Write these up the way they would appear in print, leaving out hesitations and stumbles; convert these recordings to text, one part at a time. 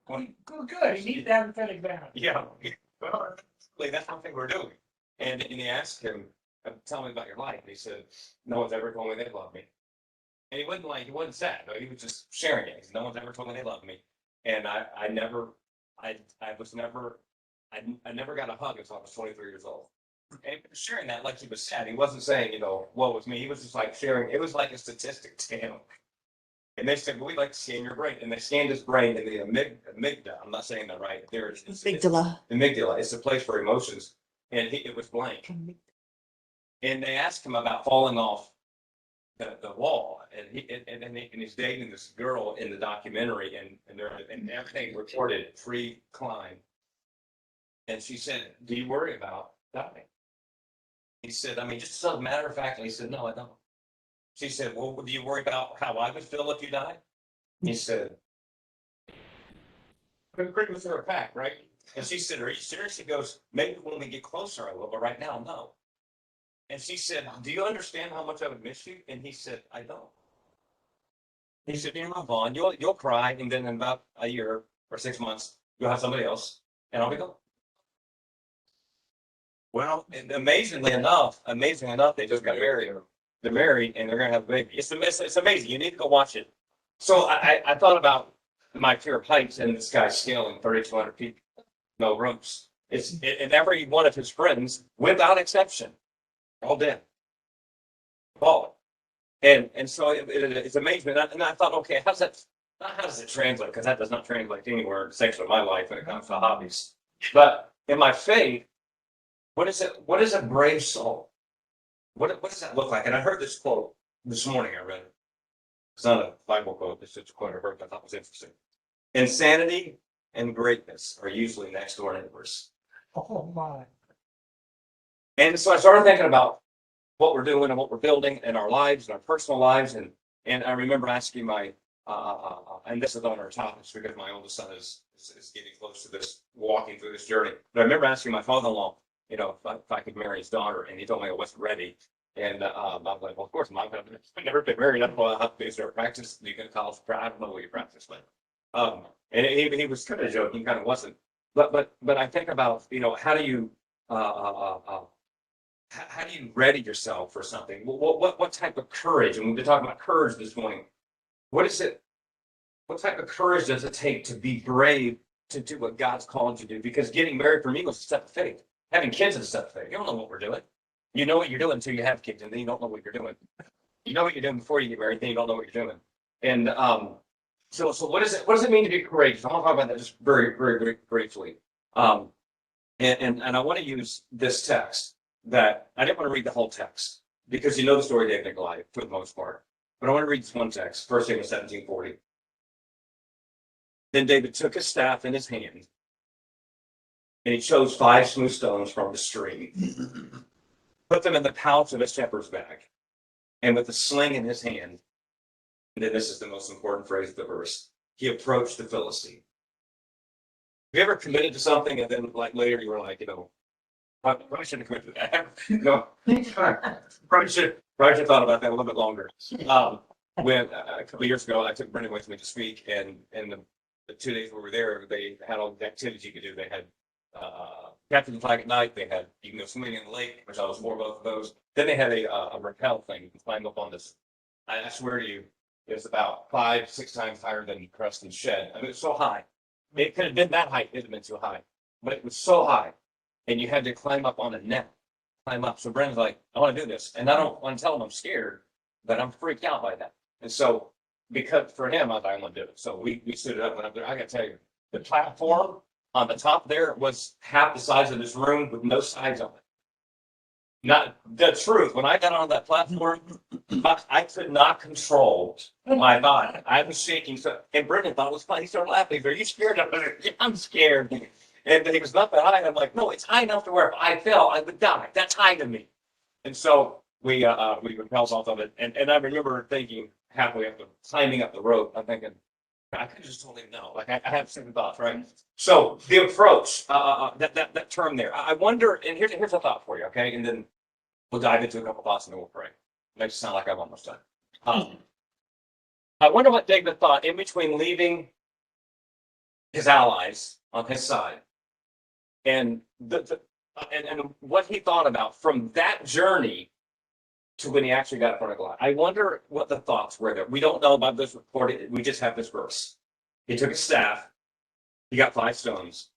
Good. You need that authentic balance. Yeah. Well, that's one thing we're doing. And he asked him, tell me about your life. And he said, no one's ever told me they love me. And he wasn't sad. No, he was just sharing it. He said, no one's ever told me they love me. And I never, I was never, I never got a hug until I was 23 years old. And sharing that like he was sad. He wasn't saying, woe was me. He was just like sharing. It was like a statistic to him. And they said, well, we'd like to scan your brain. And they scanned his brain in the amygdala. I'm not saying that right. There it is. Amygdala. Amygdala. It's a place for emotions. And it was blank. And they asked him about falling off the wall. And he's dating this girl in the documentary. And everything reported free climb. And she said, do you worry about dying? He said, I mean, just as a matter of fact. And he said, no, I don't. She said, well, do you worry about how I would feel if you died? He said, pretty much a fact, right? And she said, are you serious? He goes, maybe when we get closer, I will, but right now, no. And she said, do you understand how much I would miss you? And he said, I don't. He said, you move on, you'll cry, and then in about a year or 6 months, you'll have somebody else, and I'll be gone. Well, and amazingly enough, they just got married. They're married and they're going to have a baby. It's amazing. You need to go watch it. So I thought about my fear of heights and this guy scaling 3,200 feet, no ropes. And every one of his friends, without exception, all dead, fallen. And so it's amazing. And I thought, okay, how does it translate? Because that does not translate anywhere in the section of my life when it comes to hobbies. But in my faith, what is a brave soul? What does that look like? And I heard this quote this morning. I read it. It's not a Bible quote. It's just a quote I heard that I thought was interesting. Insanity and greatness are usually next door neighbors. Oh my. And so I started thinking about what we're doing and what we're building in our lives and our personal lives. And I remember asking my, and this is on our topics because my oldest son is getting close to this, walking through this journey. But I remember asking my father-in-law, if I could marry his daughter, and he told me I wasn't ready. And I was like, well, of course, I've never been married. I don't know how to practice. You can college. I don't know what you practice with. And he was kind of joking, he kind of wasn't. But I think about, how do you ready yourself for something? What type of courage? And we've been talking about courage this morning. What type of courage does it take to be brave to do what God's called you to do? Because getting married for me was a step of faith. Having kids is a step of faith. You don't know what we're doing. You know what you're doing until you have kids, and then you don't know what you're doing. You know what you're doing before you get married, then you don't know what you're doing. And so what does it mean to be courageous? I want to talk about that just very, very, very briefly. And I want to use this text that I didn't want to read the whole text because you know the story of David and Goliath for the most part. But I want to read this one text, 1 Samuel 17:40. Then David took his staff in his hand, and he chose 5 smooth stones from the stream, put them in the pouch of his shepherd's bag, and with the sling in his hand, and then this is the most important phrase of the verse, he approached the Philistine. Have you ever committed to something and then like later you were like, probably shouldn't have committed to that. Probably should have thought about that a little bit longer. When a couple of years ago, I took Brendan with me to speak, and the 2 days we were there, they had all the activities you could do. They had captain the flag at night. They had you can go swimming in the lake, which I was for both of those. Then they had a rappel thing. You can climb up on this. I swear to you, it's about 5-6 times higher than Preston Shed. I mean, it's so high. It could have been that height. It would have been too high, but it was so high, and you had to climb up on a net, climb up. So Brendan's like, I want to do this, and I don't want to tell him I'm scared, but I'm freaked out by that. And so, because for him, I was like, I'm going to do it. So we stood it up, went up there. I got to tell you, the platform on the top there was half the size of this room with no sides on it. Not the truth. When I got on that platform, I could not control my body. I was shaking. So, and Brendan thought it was funny. He started laughing. Are you scared? I'm like, yeah, I'm scared. And he was not that high. I'm like, no, it's high enough to where if I fell, I would die. That's high to me. And so we rappelled off of it. And I remember thinking halfway up, climbing up the rope, I'm thinking, I could have just told him no. Like I have second thoughts, right? So the approach, that term there, I wonder. And here's a thought for you, okay? And then we'll dive into a couple thoughts and then we'll pray. Makes it sound like I'm almost done. I wonder what David thought in between leaving his allies on his side. And and what he thought about from that journey to when he actually got in front of Goliath. I wonder what the thoughts were there. We don't know about this recording. We just have this verse. He took a staff. He got 5 stones.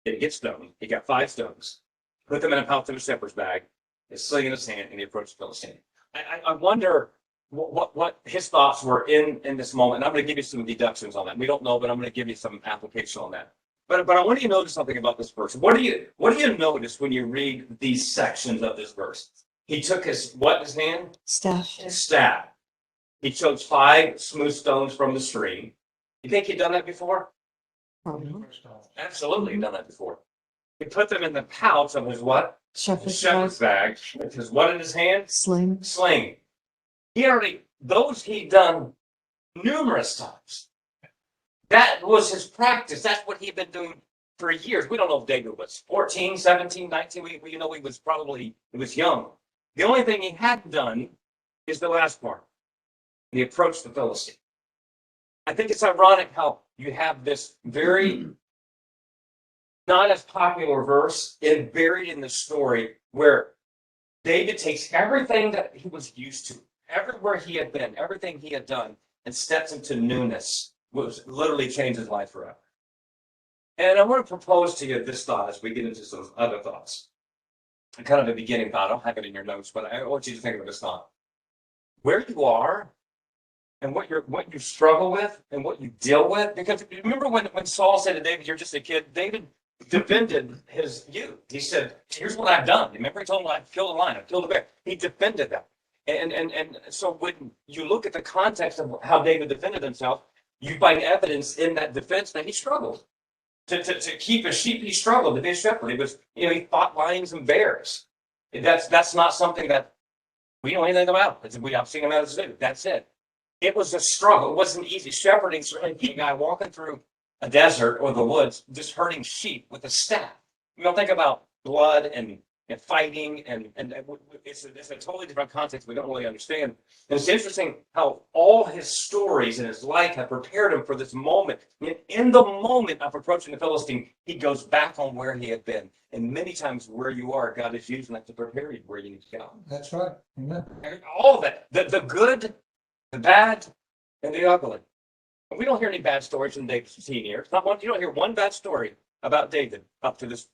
He didn't get stoned. He got 5 stones. Put them in a pouch of his shepherd's bag. His sling in his hand, and he approached the Philistine. I wonder what his thoughts were in this moment. And I'm going to give you some deductions on that. We don't know, but I'm going to give you some application on that. But I want you to notice something about this verse. What do you notice when you read these sections of this verse? He took his what in his hand? Staff. His staff. He chose 5 smooth stones from the stream. You think he'd done that before? Absolutely, he'd done that before. He put them in the pouch of his what? Shepherd's bag. With his what in his hand? Sling. Sling. He'd done numerous times. That was his practice. That's what he'd been doing for years. We don't know if David was 14, 17, 19. We know he was young. The only thing he hadn't done is the last part. He approached the Philistine. I think it's ironic how you have this very not as popular verse buried in the story where David takes everything that he was used to, everywhere he had been, everything he had done, and steps into newness, which literally changed his life forever. And I want to propose to you this thought as we get into some other thoughts. Kind of a beginning thought. I don't have it in your notes, but I want you to think of this thought. Where you are and what you struggle with and what you deal with. Because remember when Saul said to David, "You're just a kid," David defended his youth. He said, "Here's what I've done." Remember, he told him, "I've killed a lion, I've killed a bear." He defended them. And so when you look at the context of how David defended himself, you find evidence in that defense that he struggled. To keep a sheep, he struggled. To be a shepherd, he fought lions and bears. That's not something that we know anything about. I've seen him as a dude. That's it. It was a struggle. It wasn't easy. Shepherding, a guy walking through a desert or the woods, just herding sheep with a staff. You don't think about blood and fighting, and it's a totally different context we don't really understand. And it's interesting how all his stories in his life have prepared him for this moment. In the moment of approaching the Philistine, he goes back on where he had been. And many times where you are, God is using that to prepare you where you need to go. That's right. Amen. All of that, the good, the bad, and the ugly. And we don't hear any bad stories in David's teen years. You don't hear one bad story about David up to this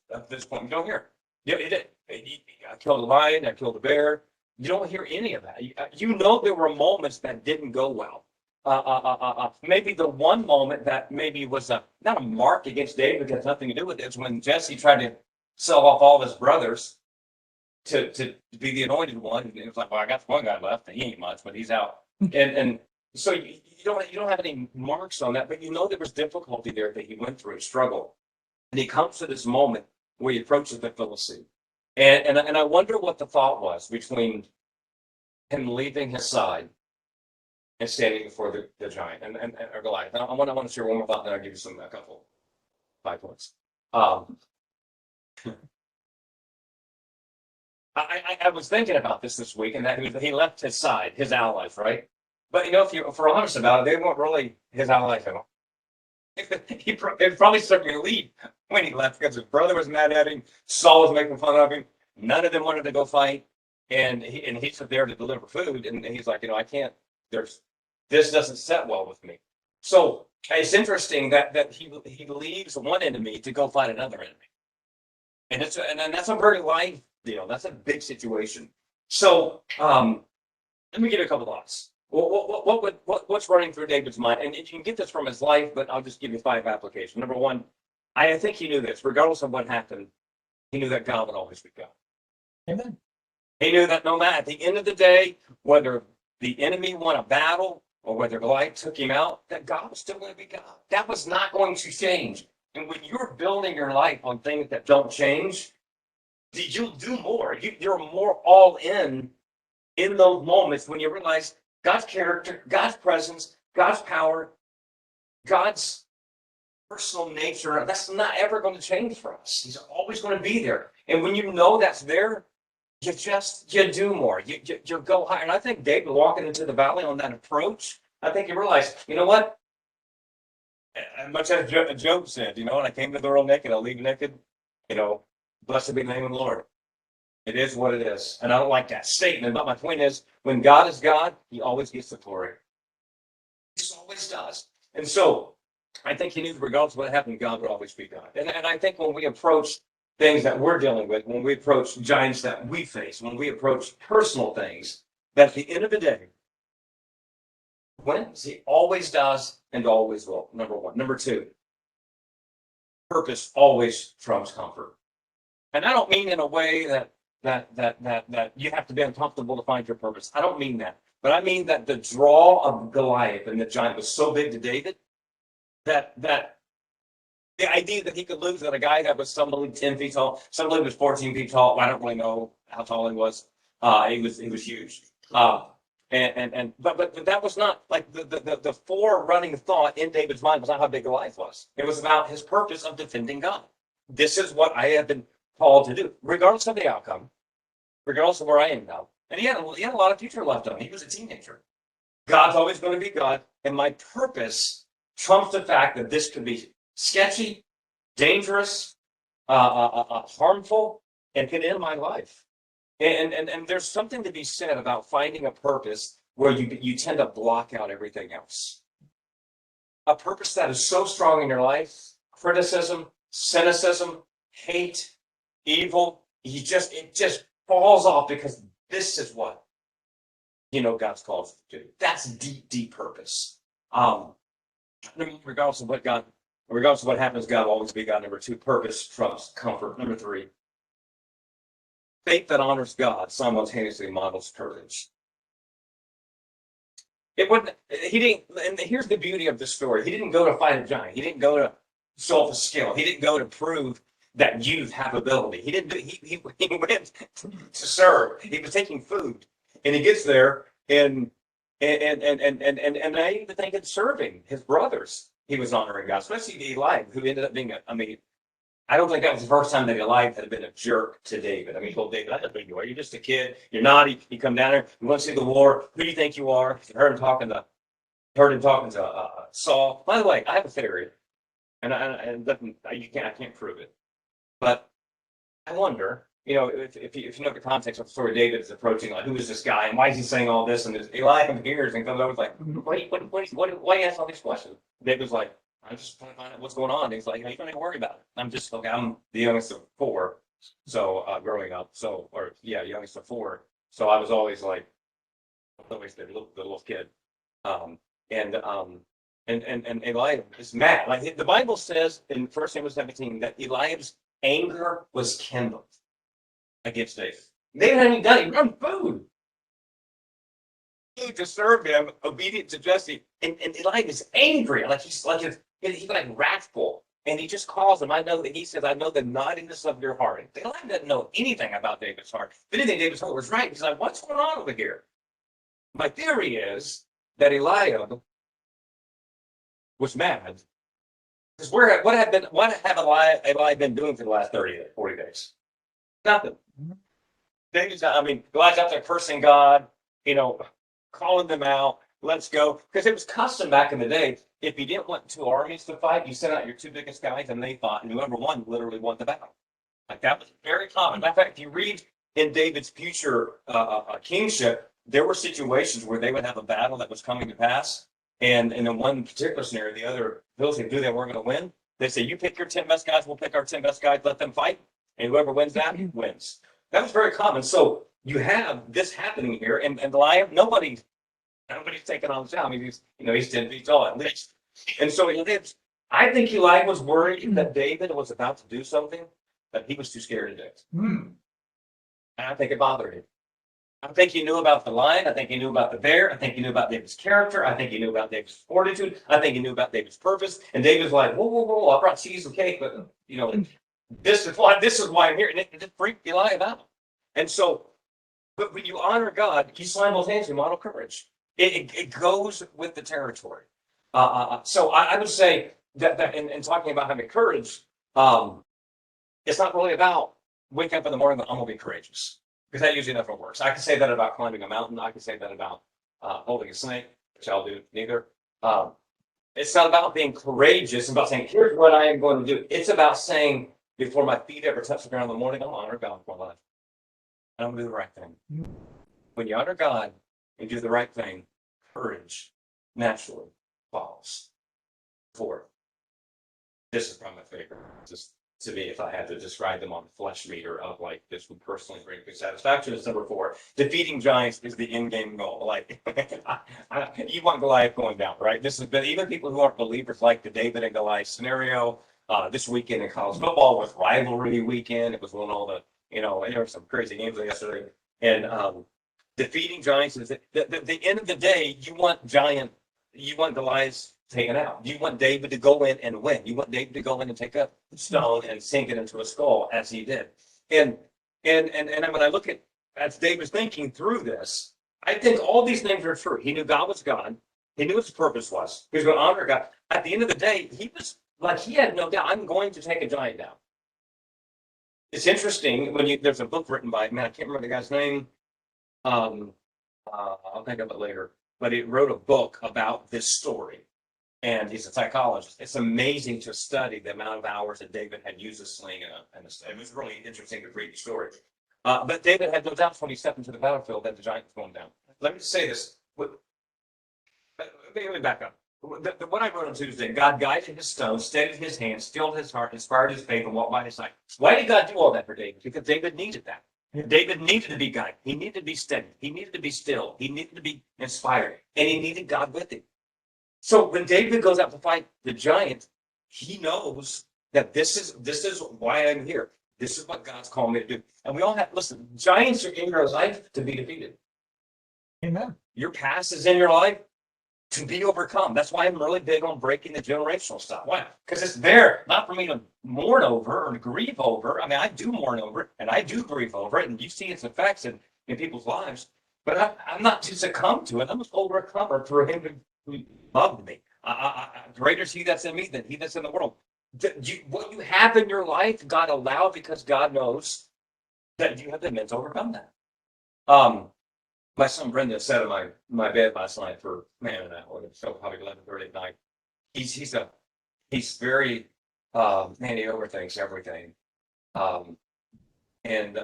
point. You don't hear it. I killed a lion, I killed a bear. You don't hear any of that. You know there were moments that didn't go well. Maybe the one moment that maybe was not a mark against David, it has nothing to do with it, is when Jesse tried to sell off all of his brothers to be the anointed one. And it was like, well, I got one guy left, and he ain't much, but he's out. And so you don't have any marks on that, but you know there was difficulty there that he went through, a struggle. And he comes to this moment where he approaches the Philistine. And I wonder what the thought was between him leaving his side and standing before the giant and Goliath. I want to share one more thought, then I'll give you a couple 5 points. I was thinking about this week, and that he left his side, his allies, right? But if we're honest about it, they weren't really his allies at all. He probably started to leave when he left because his brother was mad at him. Saul was making fun of him. None of them wanted to go fight, and he's there to deliver food. And he's like, I can't. This doesn't set well with me. So it's interesting that he leaves one enemy to go fight another enemy, and that's a very life deal. That's a big situation. So let me give you a couple thoughts. What's running through David's mind? And you can get this from his life, but I'll just give you 5 applications. Number one, I think he knew this. Regardless of what happened, he knew that God would always be God. Amen. He knew that no matter, at the end of the day, whether the enemy won a battle or whether Goliath took him out, that God was still going to be God. That was not going to change. And when you're building your life on things that don't change, you'll do more. You're more all in those moments when you realize God's character, God's presence, God's power, God's personal nature, that's not ever going to change for us. He's always going to be there. And when you know that's there, you do more. You go higher. And I think David walking into the valley on that approach, I think he realized, you know what? And much as Job said, you know, when I came to the world naked, I'll leave naked. You know, blessed be the name of the Lord. It is what it is. And I don't like that statement. But my point is, when God is God, he always gets the glory. He always does. And so I think he knew regardless of what happened, God would always be God. And I think when we approach things that we're dealing with, when we approach giants that we face, when we approach personal things, that at the end of the day, wins. He always does and always will. Number one. Number two, purpose always trumps comfort. And I don't mean in a way that you have to be uncomfortable to find your purpose. I don't mean that. But I mean that the draw of Goliath and the giant was so big to David that the idea that he could lose at a guy that was somebody 10 feet tall, somebody was 14 feet tall. I don't really know how tall he was. He was huge. But that was not like the forerunning thought in David's mind was not how big Goliath was. It was about his purpose of defending God. This is what I have been called to do, regardless of the outcome, regardless of where I am now. And he had a lot of future left on him. He was a teenager. God's always going to be God, and my purpose trumps the fact that this could be sketchy, dangerous, harmful, and could end my life. And there's something to be said about finding a purpose where you tend to block out everything else. A purpose that is so strong in your life, criticism, cynicism, hate, evil, it just falls off because this is what, God's called us to do. That's deep purpose. Regardless of what happens, God will always be God. Number two, purpose trumps comfort. Number three, faith that honors God simultaneously models courage. He didn't, and here's the beauty of the story. He didn't go to fight a giant. He didn't go to show off a skill. He didn't go to prove that you have ability. He didn't do, he went to serve. He was taking food. And he gets there and I even think in serving his brothers, he was honoring God, especially Eli, who ended up being I don't think that was the first time that Eli had been a jerk to David. I mean, he told David, I don't think you are. You're just a kid. You're naughty. You come down there. You want to see the war. Who do you think you are? You heard him talking to Saul. By the way, I have a theory, and I can't prove it, but I wonder, if you know the context of the story, David is approaching, like, who is this guy, and why is he saying all this? And Eli comes hears and comes over, like, why do you ask all these questions? David's like, I'm just trying to find out what's going on. And he's like, you don't even worry about it. I'm the youngest of four, so growing up, youngest of four. So I was always like, always the little kid, and Eliab is mad. Like the Bible says in 1 Samuel 17 that Eliab's anger was kindled against David. David hadn't even done it. He run food to serve him, obedient to Jesse, and Eliab is angry, he's wrathful, and he just calls him. I know the naughtiness of your heart. Eliab doesn't know anything about David's heart. If anything, David's heart was right. He's like, what's going on over here? My theory is that Eliab was mad because what have Eliab been doing for the last 40 days? Nothing. Eliab's out there cursing God, calling them out. Let's go. Because it was custom back in the day. If you didn't want two armies to fight, you sent out your two biggest guys and they fought, and whoever won literally won the battle. Like that was very common. Matter of fact, if you read in David's future kingship, there were situations where they would have a battle that was coming to pass. And in one particular scenario, the other Philistines knew they weren't going to win. They say, you pick your 10 best guys, we'll pick our 10 best guys, let them fight. And whoever wins that wins. That was very common. So you have this happening here, and Eliab, nobody's taking on the job. He's 10 feet tall at least. And so I think Eliab was worried that David was about to do something that he was too scared to do. And I think it bothered him. I think he knew about the lion. I think he knew about the bear. I think he knew about David's character. I think he knew about David's fortitude. I think he knew about David's purpose. And David's like, whoa, I brought cheese and cake, but this is why I'm here. And it freaked Eliab out. And so, but when you honor God, you simultaneously model courage. It goes with the territory. So I would say that in talking about having courage, it's not really about wake up in the morning and I'm going to be courageous. Because that usually never works. I can say that about climbing a mountain. I can say that about holding a snake, which I'll do neither. It's not about being courageous, about saying, here's what I am going to do. It's about saying, before my feet ever touch the ground in the morning, I'm going to honor God with my life. I'm going to do the right thing. When you honor God and do the right thing, courage naturally follows forward. This is probably my favorite. Just to me, if I had to describe them on the flesh meter of like this would personally bring me satisfaction, is number 4. Defeating giants is the end game goal. Like you want Goliath going down, right? This has been even people who aren't believers like the David and Goliath scenario. This weekend in college football was rivalry weekend. It was when all the there were some crazy games yesterday. And defeating giants is the end of the day. You want Goliath's taken out. You want David to go in and win. You want David to go in and take a stone and sink it into a skull, as he did. And when I look at as David's thinking through this, I think all these things are true. He knew God was God. He knew what his purpose was. He was going to honor God. At the end of the day, he was like, he had no doubt, I'm going to take a giant down. It's interesting when there's a book written by, man, I can't remember the guy's name. I'll think of it later. But he wrote a book about this story. And he's a psychologist. It's amazing to study the amount of hours that David had used a sling and it was really interesting to read the story. But David had no doubts when he stepped into the battlefield that the giant was going down. Let me just say this. Let me back up. What I wrote on Tuesday, God guided his stone, steadied his hand, stilled his heart, inspired his faith, and walked by his side. Why did God do all that for David? Because David needed that. David needed to be guided. He needed to be steady. He needed to be still. He needed to be inspired. And he needed God with him. So when David goes out to fight the giant, he knows that this is why I'm here. This is what God's calling me to do. And we all have, listen, giants are in your life to be defeated. Amen. Your past is in your life to be overcome. That's why I'm really big on breaking the generational stuff. Why? Because it's there, not for me to mourn over or to grieve over. I mean, I do mourn over it, and I do grieve over it, and you see its effects in people's lives. But I'm not to succumb to it. I'm an overcomer through him who loved me. Greater is he that's in me than he that's in the world. What you have in your life, God allowed because God knows that you have been meant to overcome that. My son Brendan sat in my bed last night for man and hour, so probably 11:30 at night. He's very man, he overthinks everything, and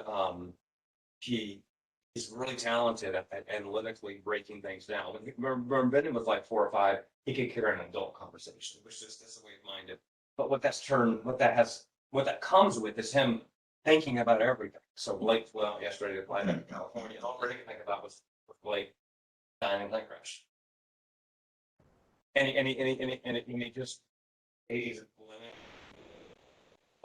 he's really talented at analytically breaking things down. When Brendan was like 4 or 5, he could carry an adult conversation, which is that's the way of minded. But what that comes with is him thinking about everything. So Blake flew out yesterday to fly back to California, and all we're thinking about was Blake dying in a plane crash. And he's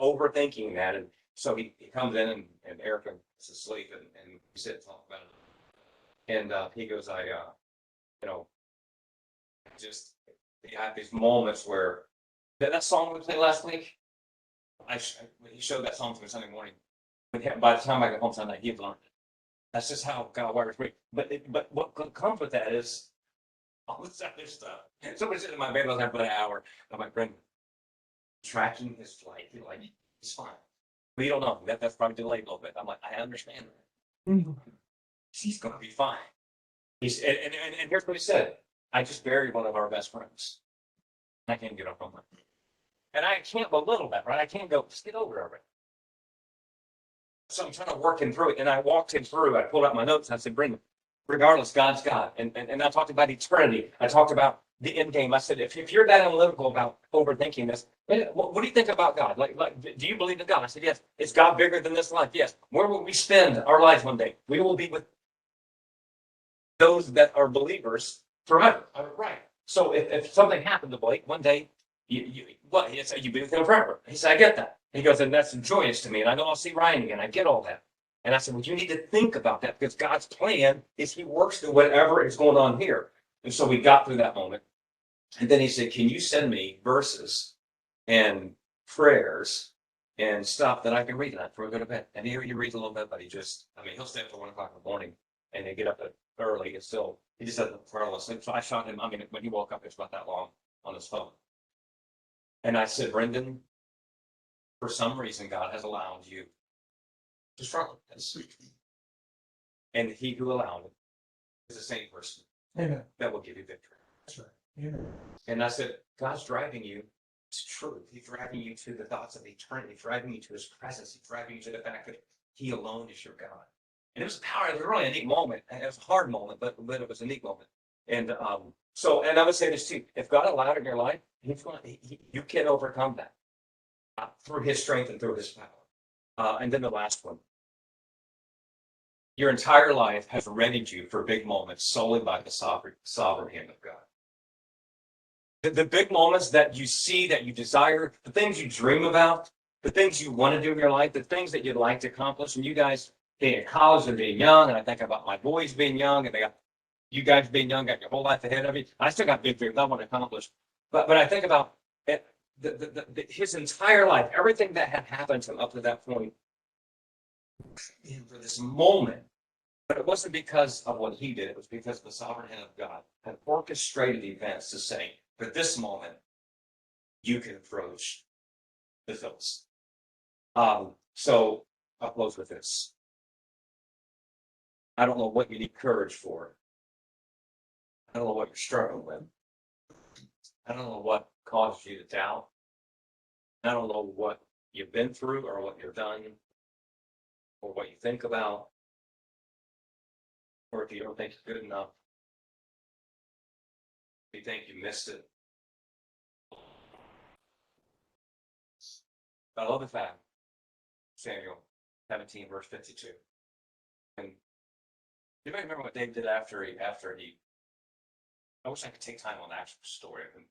overthinking that, and so he comes in and Erica is asleep and we sit and talk about it. And he goes, I have these moments where that song we played last week. He showed that song to me Sunday morning. But by the time I got home Sunday, he had learned it. That's just how God wires me. But what comes with that is all this other stuff. Somebody sitting in my bed last night for an hour. I'm like, Brendan, tracking his flight. He's fine. But you don't know. That's probably delayed a little bit. I'm like, I understand that. Mm-hmm. He's going to be fine. And here's what he said. I just buried one of our best friends. I can't get up on that. And I can't belittle that, right? I can't go, just get over it. So I'm trying to work him through it. And I walked him through. I pulled out my notes. And I said, Brendan, regardless, God's God. And I talked about eternity. I talked about the end game. I said, if you're that analytical about overthinking this, what do you think about God? Like, do you believe in God? I said, yes. Is God bigger than this life? Yes. Where will we spend our lives one day? We will be with those that are believers forever. Right. So if something happened to Blake one day, you be with him forever. He said, I get that. He goes, and that's joyous to me. And I know I'll see Ryan again. I get all that. And I said, well, you need to think about that because God's plan is he works through whatever is going on here. And so we got through that moment. And then he said, can you send me verses and prayers and stuff that I can read tonight before I go to bed? And he reads a little bit, but he'll stay up till 1 o'clock in the morning and they get up early and still, he just doesn't fall asleep. So I shot him, when he woke up, it's about that long on his phone. And I said, Brendan, for some reason, God has allowed you to struggle. And he who allowed it is the same person Amen. that will give you victory. That's right. Amen. And I said, God's driving you to truth. He's driving you to the thoughts of eternity. He's driving you to his presence. He's driving you to the fact that he alone is your God. And it was it was really a neat moment. And it was a hard moment, but it was a neat moment. And and I would say this too: if God allowed it in your life, you can overcome that through his strength and through his power. And then the last one: your entire life has readied you for big moments solely by the sovereign hand of God. The big moments that you see, that you desire, the things you dream about, the things you want to do in your life, the things that you'd like to accomplish. And you guys being in college and being young, and I think about my boys being young, and they got you guys being young, got your whole life ahead of you. I still got big dreams I want to accomplish. But I think about it, his entire life, everything that had happened to him up to that point, for this moment. But it wasn't because of what he did. It was because of the sovereign hand of God had orchestrated events to say, for this moment, you can approach the Philistine. So I'll close with this. I don't know what you need courage for. I don't know what you're struggling with. I don't know what caused you to doubt. I don't know what you've been through or what you've done or what you think about, or if you don't think it's good enough, if you think you missed it. I love the fact, Samuel 17, verse 52. And you might remember what David did after he. I wish I could take time on the actual story. I can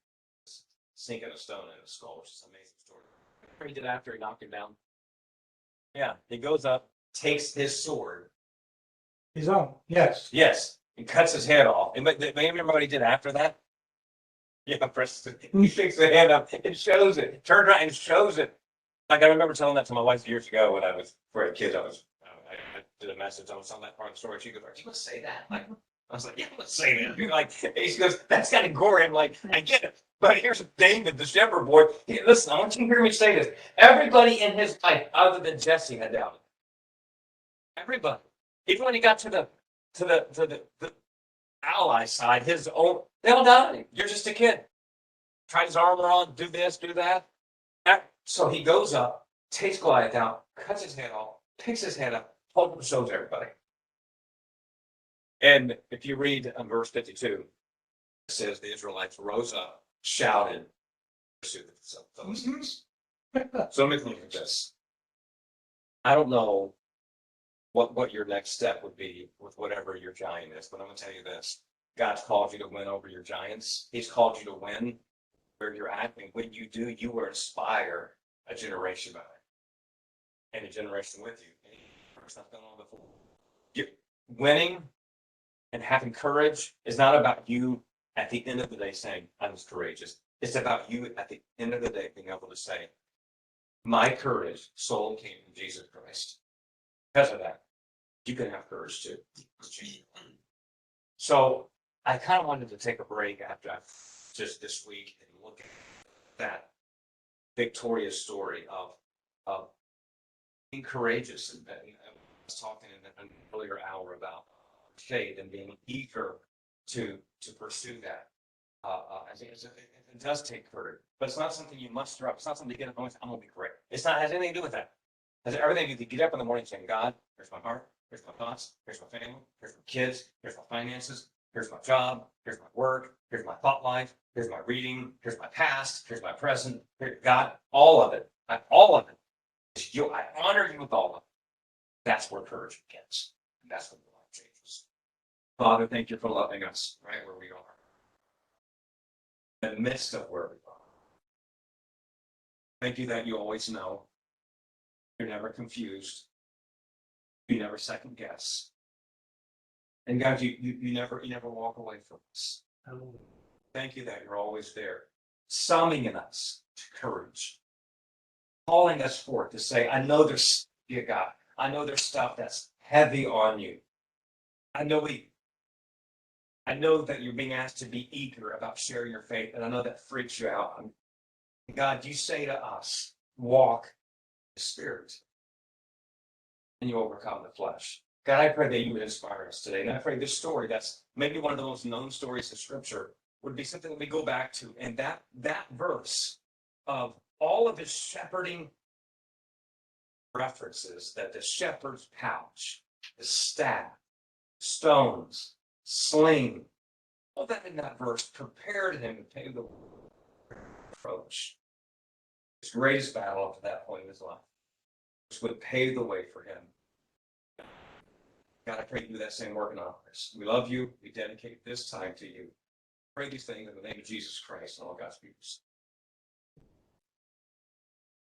sinking a stone in his skull, which is an amazing story. What he did after he knocked him down? Yeah, he goes up, takes his sword. His own, yes. Yes, and cuts his head off. And maybe remember what he did after that? Yeah, Preston. He picks the head up and shows it. Turned around and shows it. Like I remember telling that to my wife years ago when I was for a kid. I did a message on some of that part of the story. She goes, "Are you gonna say that?" Like, I was like, "Yeah, let's say that." Like, she goes, "That's kind of gory." I'm like, "I get it." But here's David, the shepherd boy. Listen, I want you to hear me say this. Everybody in his life, other than Jesse, had doubted. Everybody, even when he got to the ally side, his own, they all doubted. You're just a kid. Tried his armor on, do this, do that. So he goes up, takes Goliath out, cuts his head off, picks his head up, holds and shows everybody. And if you read verse 52, it says the Israelites rose up, shouted, pursued the Philistines. So let me look at this. I don't know what your next step would be with whatever your giant is, but I'm going to tell you this. God's called you to win over your giants. He's called you to win where you're at. And when you do, you will inspire a generation by it. And a generation with you. It's not going on before. Winning and having courage is not about you at the end of the day saying, I was courageous. It's about you at the end of the day being able to say, my courage solely came from Jesus Christ. Because of that, you can have courage too. So I kind of wanted to take a break after just this week and look at that victorious story of being courageous. And I was talking in an earlier hour about faith and being eager to pursue that. I think it does take courage, but it's not something you muster up. It's not something you get up and say, I'm going to be great. It's not has anything to do with that. It has everything to do. Get up in the morning saying, God, here's my heart, here's my thoughts, here's my family, here's my kids, here's my finances, here's my job, here's my work, here's my thought life, here's my reading, here's my past, here's my present. God, all of it. All of it. I honor you with all of it. That's where courage begins. And that's when the life changes. Father, thank you for loving us right where we are. In the midst of where we are. Thank you that you always know. You're never confused. You never second guess. And God, you never walk away from us. Thank you that you're always there, summoning us to courage, calling us forth to say, I know there's God. I know there's stuff that's heavy on you. I know that you're being asked to be eager about sharing your faith, and I know that freaks you out. God, you say to us, walk the Spirit, and you overcome the flesh. God, I pray that you would inspire us today. And I pray this story, that's maybe one of the most known stories of Scripture, would be something that we go back to. And that verse of all of his shepherding references, that the shepherd's pouch, the staff, stones, sling, all that in that verse prepared him to take the approach. His greatest battle up to that point in his life, which would pave the way for him. God, I pray you do that same work in our lives. We love you. We dedicate this time to you. Pray these things in the name of Jesus Christ and all God's people.